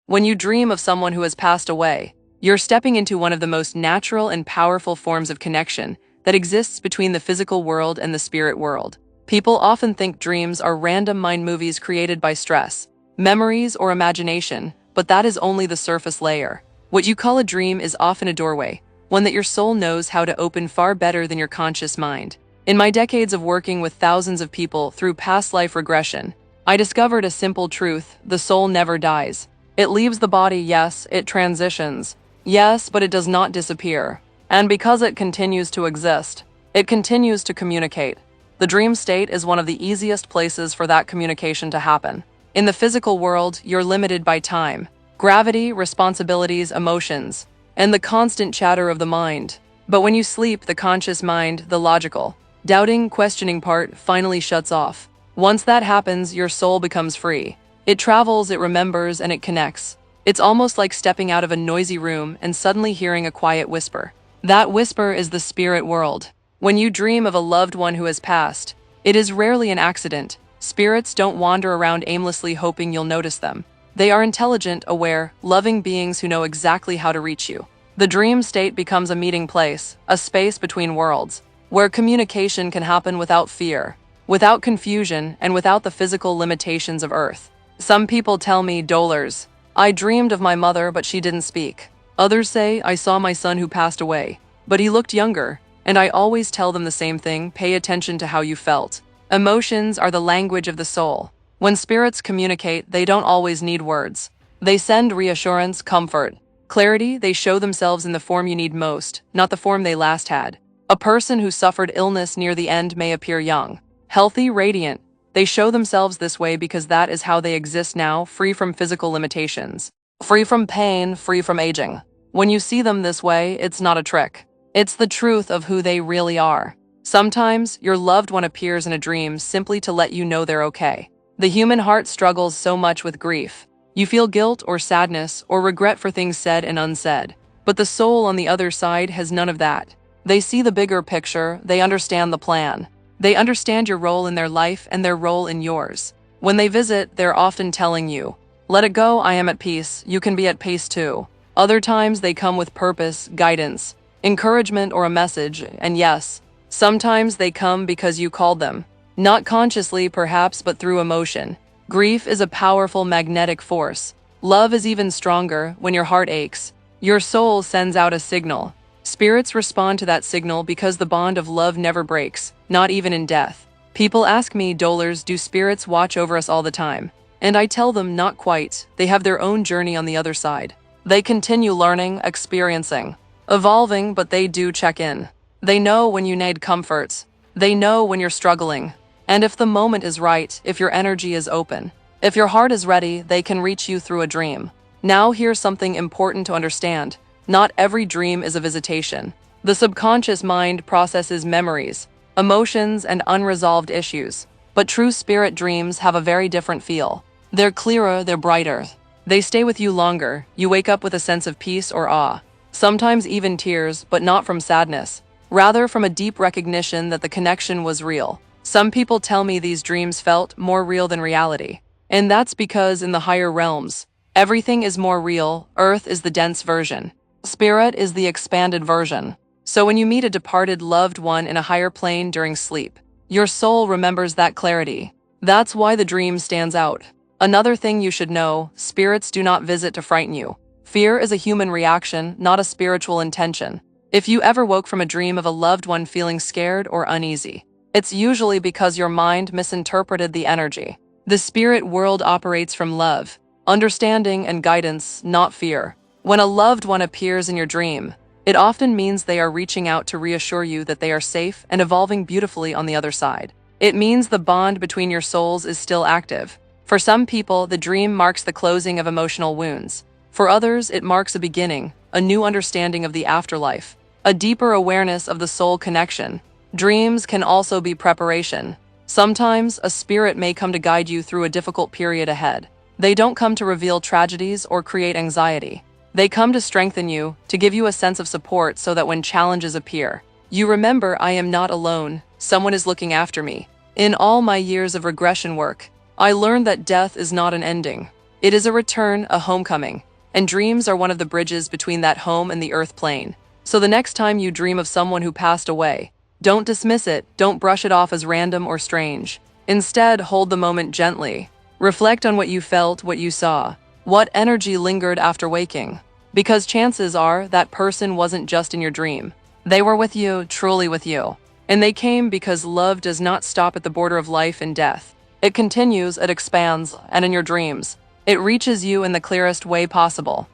When you dream of someone who has passed away, you're stepping into one of the most natural and powerful forms of connection that exists between the physical world and the spirit world. People often think dreams are random mind movies created by stress, memories, or imagination, but that is only the surface layer. What you call a dream is often a doorway, one that your soul knows how to open far better than your conscious mind. In my decades of working with thousands of people through past life regression, I discovered a simple truth: the soul never dies. It leaves the body, yes, it transitions, yes, but it does not disappear. And because it continues to exist, it continues to communicate. The dream state is one of the easiest places for that communication to happen. In the physical world, you're limited by time, gravity, responsibilities, emotions, and the constant chatter of the mind. But when you sleep, the conscious mind, the logical, doubting, questioning part, finally shuts off. Once that happens, your soul becomes free. It travels, it remembers, and it connects. It's almost like stepping out of a noisy room and suddenly hearing a quiet whisper. That whisper is the spirit world. When you dream of a loved one who has passed, it is rarely an accident. Spirits don't wander around aimlessly hoping you'll notice them. They are intelligent, aware, loving beings who know exactly how to reach you. The dream state becomes a meeting place, a space between worlds, where communication can happen without fear, without confusion, and without the physical limitations of Earth. Some people tell me, Dolores, I dreamed of my mother, but she didn't speak. Others say, I saw my son who passed away, but he looked younger. And I always tell them the same thing: pay attention to how you felt. Emotions are the language of the soul. When spirits communicate, they don't always need words. They send reassurance, comfort, clarity. They show themselves in the form you need most, not the form they last had. A person who suffered illness near the end may appear young, healthy, radiant. They show themselves this way because that is how they exist now, free from physical limitations, free from pain, free from aging. When you see them this way, it's not a trick. It's the truth of who they really are. Sometimes, your loved one appears in a dream simply to let you know they're okay. The human heart struggles so much with grief. You feel guilt or sadness or regret for things said and unsaid. But the soul on the other side has none of that. They see the bigger picture, they understand the plan. They understand your role in their life and their role in yours. When they visit, they're often telling you, let it go, I am at peace, you can be at peace too. Other times they come with purpose, guidance, encouragement, or a message, and yes, sometimes they come because you called them. Not consciously, perhaps, but through emotion. Grief is a powerful magnetic force. Love is even stronger. When your heart aches, your soul sends out a signal. Spirits respond to that signal because the bond of love never breaks, not even in death. People ask me, Dolores, do spirits watch over us all the time? And I tell them, not quite. They have their own journey on the other side. They continue learning, experiencing, evolving, but they do check in. They know when you need comforts. They know when you're struggling. And if the moment is right, if your energy is open, if your heart is ready, they can reach you through a dream. Now here's something important to understand. Not every dream is a visitation. The subconscious mind processes memories, emotions, and unresolved issues. But true spirit dreams have a very different feel. They're clearer, they're brighter. They stay with you longer. You wake up with a sense of peace or awe. Sometimes even tears, but not from sadness. Rather from a deep recognition that the connection was real. Some people tell me these dreams felt more real than reality. And that's because in the higher realms, everything is more real. Earth is the dense version. Spirit is the expanded version. So when you meet a departed loved one in a higher plane during sleep, your soul remembers that clarity. That's why the dream stands out. Another thing you should know, spirits do not visit to frighten you. Fear is a human reaction, not a spiritual intention. If you ever woke from a dream of a loved one feeling scared or uneasy, it's usually because your mind misinterpreted the energy. The spirit world operates from love, understanding, and guidance, not fear. When a loved one appears in your dream, it often means they are reaching out to reassure you that they are safe and evolving beautifully on the other side. It means the bond between your souls is still active. For some people, the dream marks the closing of emotional wounds. For others, it marks a beginning, a new understanding of the afterlife, a deeper awareness of the soul connection. Dreams can also be preparation. Sometimes, a spirit may come to guide you through a difficult period ahead. They don't come to reveal tragedies or create anxiety. They come to strengthen you, to give you a sense of support so that when challenges appear, you remember, I am not alone, someone is looking after me. In all my years of regression work, I learned that death is not an ending. It is a return, a homecoming, and dreams are one of the bridges between that home and the earth plane. So the next time you dream of someone who passed away, don't dismiss it, don't brush it off as random or strange. Instead, hold the moment gently. Reflect on what you felt, what you saw, what energy lingered after waking. Because chances are that person wasn't just in your dream. They were with you, truly with you. And they came because love does not stop at the border of life and death. It continues, it expands, and in your dreams, it reaches you in the clearest way possible.